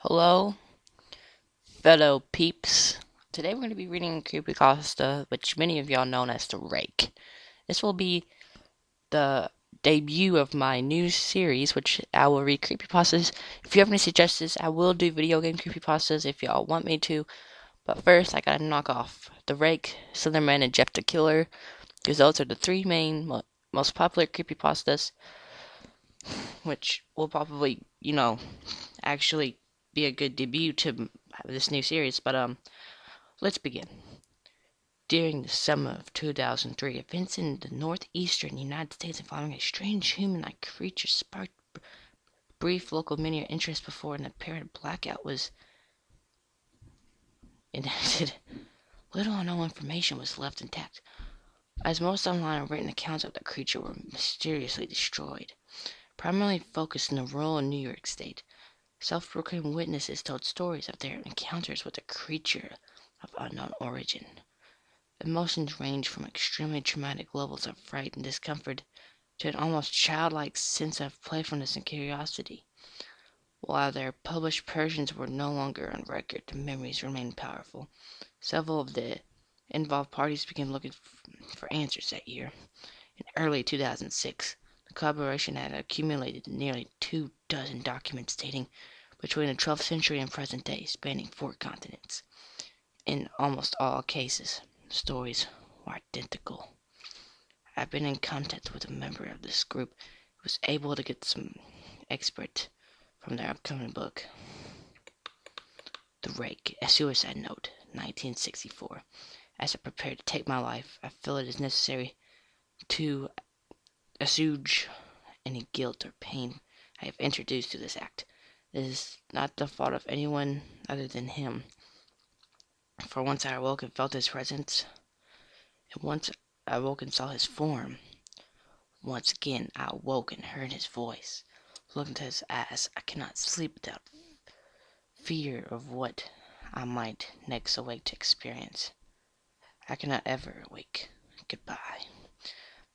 Hello, fellow peeps. Today we're going to be reading Creepypasta, which many of y'all know as the Rake. This will be the debut of my new series, which I will read creepypastas. If you have any suggestions, I will do video game creepypastas if y'all want me to. But first, I gotta knock off the Rake, Slenderman, and Jeff the Killer, because those are the three main, most popular creepypastas, which will probably, actually be a good debut to this new series. But let's begin. During the summer of 2003, events in the northeastern United States involving a strange human-like creature sparked brief local media interest before an apparent blackout was enacted. Little or no information was left intact, as most online and written accounts of the creature were mysteriously destroyed. Primarily focused in the rural New York State, self-proclaimed witnesses told stories of their encounters with a creature of unknown origin. Emotions ranged from extremely traumatic levels of fright and discomfort to an almost childlike sense of playfulness and curiosity. While their published versions were no longer on record, the memories remained powerful. Several of the involved parties began looking for answers that year. In early 2006, the collaboration had accumulated nearly 24 documents dating between the 12th century and present day, spanning 4 continents. In almost all cases, the stories were identical. I've been in contact with a member of this group who was able to get some expert from their upcoming book, The Rake, a suicide note, 1964. As I prepare to take my life, I feel it is necessary to assuage any guilt or pain I have introduced to this act. It is not the fault of anyone other than him. For once I awoke and felt his presence, and once I awoke and saw his form. Once again I awoke and heard his voice. Looked into his eyes. I cannot sleep without fear of what I might next awake to experience. I cannot ever awake. Goodbye.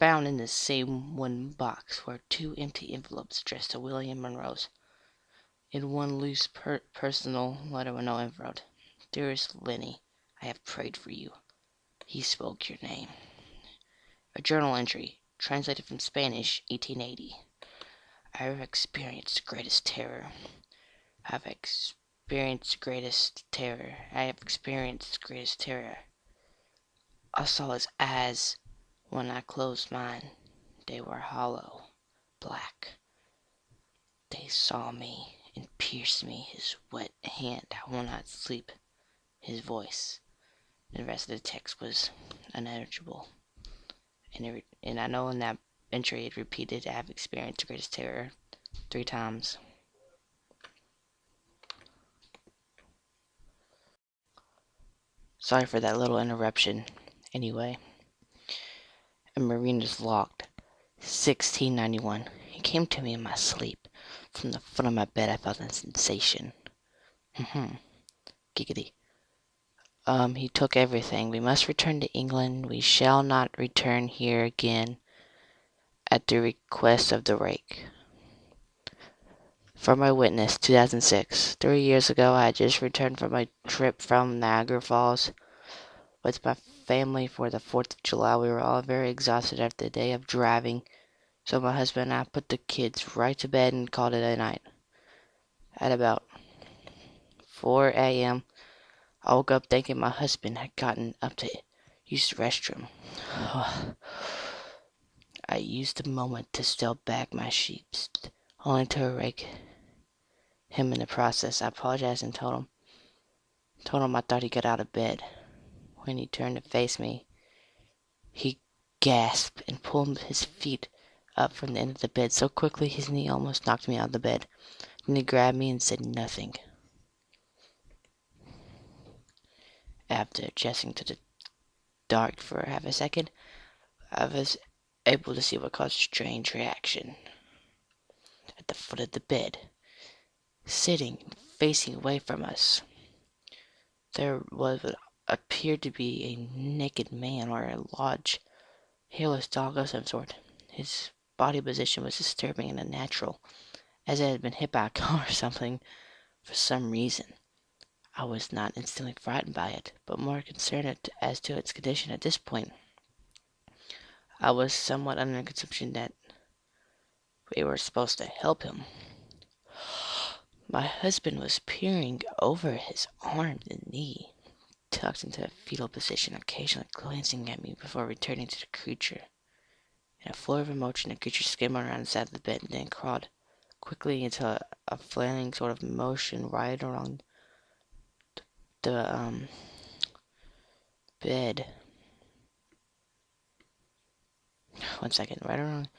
Found in the same one box were 2 empty envelopes addressed to William Monroe's. In one loose personal letter with no envelope. Dearest Lenny, I have prayed for you. He spoke your name. A journal entry, translated from Spanish, 1880. I have experienced the greatest terror. I have experienced the greatest terror. I have experienced the greatest terror. I saw his eyes when I closed mine. They were hollow, black. They saw me and pierced me. His wet hand, I will not sleep. His voice. The rest of the text was unintelligible. And I know in that entry it repeated, I have experienced the greatest terror 3 times. Sorry for that little interruption. Anyway, and Marina's locked. 1691. He came to me in my sleep. From the foot of my bed I felt a sensation. Giggity. He took everything. We must return to England. We shall not return here again. At the request of the Rake. For my witness, 2006. 3 years ago, I had just returned from my trip from Niagara Falls with my family for the 4th of July. We were all very exhausted after the day of driving, so my husband and I put the kids right to bed and called it a night. At about 4 a.m., I woke up thinking my husband had gotten up to use the restroom. I used the moment to steal back my sheets, only to rake him in the process. I apologized and told him I thought he got out of bed. When he turned to face me, he gasped and pulled his feet up from the end of the bed so quickly his knee almost knocked me out of the bed. Then he grabbed me and said nothing. After adjusting to the dark for half a second, I was able to see what caused a strange reaction. At the foot of the bed, sitting facing away from us, there was what appeared to be a naked man or a large, hairless dog of some sort. His body position was disturbing and unnatural, as it had been hit by a car or something. For some reason, I was not instantly frightened by it, but more concerned as to its condition at this point. I was somewhat under the conception that we were supposed to help him. My husband was peering over his arm and knee, tucked into a fetal position, occasionally glancing at me before returning to the creature. In a flow of emotion, the creature skimmed around the side of the bed and then crawled quickly into a flailing sort of motion right along the bed. One second, right around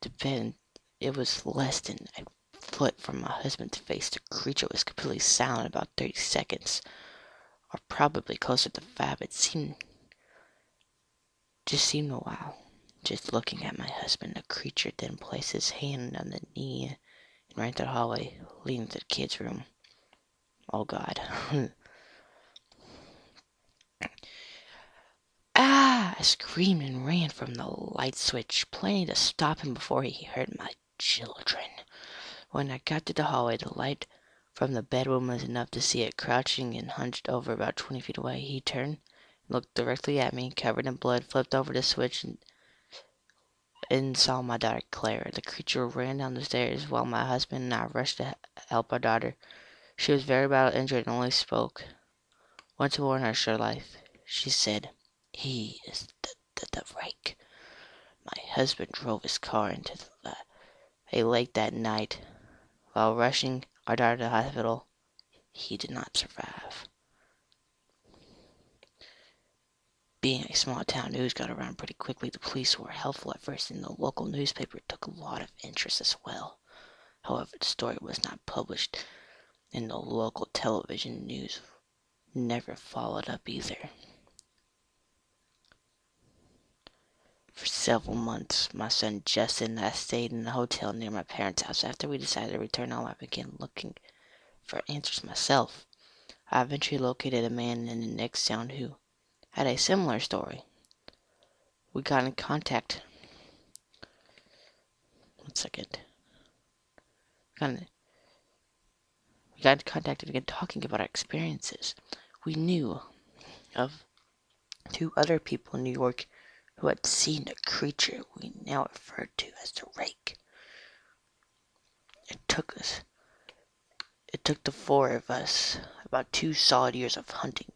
the bed, and it was less than a foot from my husband's face. The creature was completely silent about 30 seconds, or probably closer to 5. It seemed a while, just looking at my husband. The creature then placed his hand on the knee and ran to the hallway, leading to the kids' room. Oh God. Ah! I screamed and ran from the light switch, planning to stop him before he hurt my children. When I got to the hallway, the light from the bedroom was enough to see it crouching and hunched over about 20 feet away. He turned, looked directly at me, covered in blood, flipped over the switch, and saw my daughter Claire. The creature ran down the stairs while my husband and I rushed to help our daughter. She was very badly injured and only spoke once more in her short life. She said, "He is the Rake." My husband drove his car into a lake that night. While rushing our daughter to the hospital, he did not survive. Being a small town, news got around pretty quickly. The police were helpful at first, and the local newspaper took a lot of interest as well. However, the story was not published, and the local television news never followed up either. For several months, my son Justin and I stayed in a hotel near my parents' house. After we decided to return home, I began looking for answers myself. I eventually located a man in the next town who had a similar story. We got in contact. One second. We got in contact and began talking about our experiences. We knew of 2 other people in New York who had seen the creature we now referred to as the Rake. It took the 4 of us about 2 solid years of hunting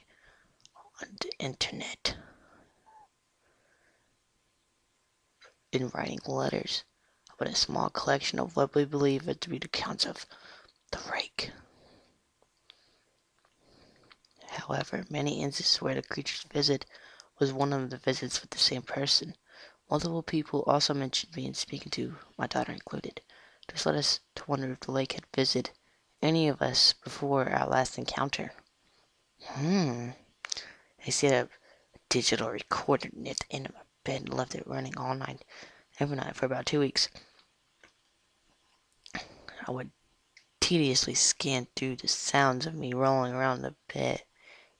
on the internet and writing letters about a small collection of what we believe to be the accounts of the Rake. However, many instances where the creature's visit was one of the visits with the same person. Multiple people also mentioned being speaking to, my daughter included. This led us to wonder if the lake had visited any of us before our last encounter. I set up a digital recorder near the end of my bed and left it running all night, every night for about 2 weeks. I would tediously scan through the sounds of me rolling around the bed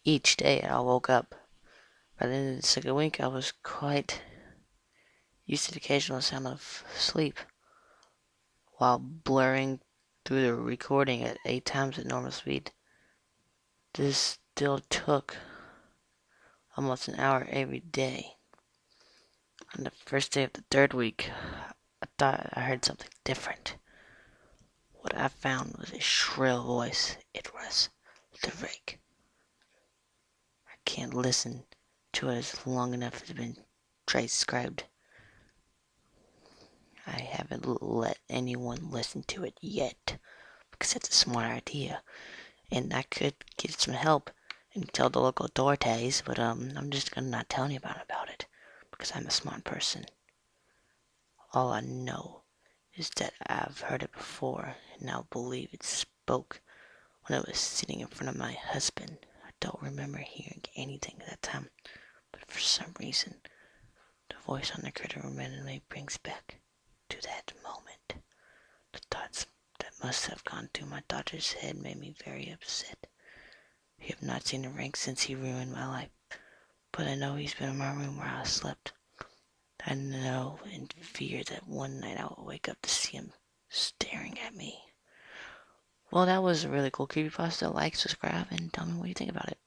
each day I woke up. By the end of the second week, I was quite used to the occasional sound of sleep, while blurring through the recording at 8 times the normal speed. This still took almost an hour every day. On the first day of the 3rd week, I thought I heard something different. What I found was a shrill voice. It was the Rake. I can't listen to it as long enough to be transcribed. I haven't let anyone listen to it yet, because that's a smart idea, and I could get some help and tell the local authorities, but I'm just gonna not tell anybody about it, because I'm a smart person. All I know is that I've heard it before, and I believe it spoke when I was sitting in front of my husband. I don't remember hearing anything at that time, but for some reason, the voice on the critter randomly brings back to that moment. The thoughts that must have gone through my daughter's head made me very upset. We have not seen the Rake since he ruined my life, but I know he's been in my room where I slept. I know and fear that one night I will wake up to see him staring at me. Well, that was a really cool creepypasta. Like, subscribe, and tell me what you think about it.